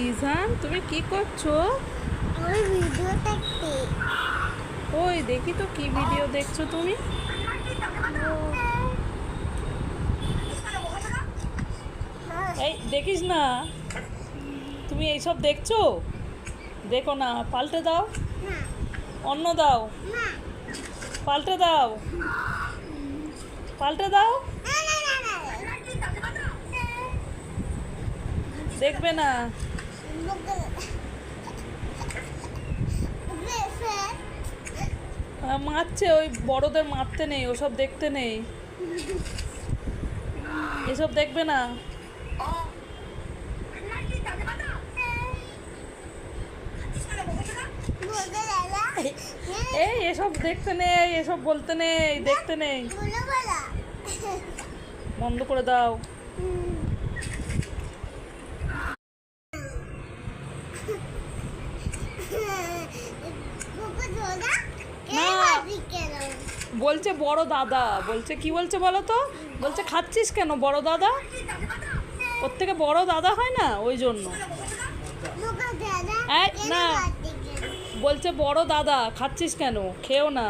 ইজান, তুমি কি করছো? ওই ভিডিও দেখতে। ওই দেখি তো কি ভিডিও দেখছো তুমি? এই দেখিস না, তুমি এইসব দেখছো? দেখো না, পাল্টে দাও, না অন্য দাও, না পাল্টে দাও, পাল্টে দাও। না না না না দেখবে না। মারছে, ওই বড়দের মারতে নেই, ওসব দেখতে নেই, এসব দেখবে না। এই এসব দেখতে নেই, এসব বলতে নেই, দেখতে নেই, বন্ধ করে দাও। না, বলছে বড় দাদা, বলছে কি বলছে বলো তো, বলছে খাচ্ছিস কেন বড় দাদা, ওর থেকে বড় দাদা হয় না, ওই জন্য। এই না, বলছে বড় দাদা খাচ্ছিস কেন, খেও না।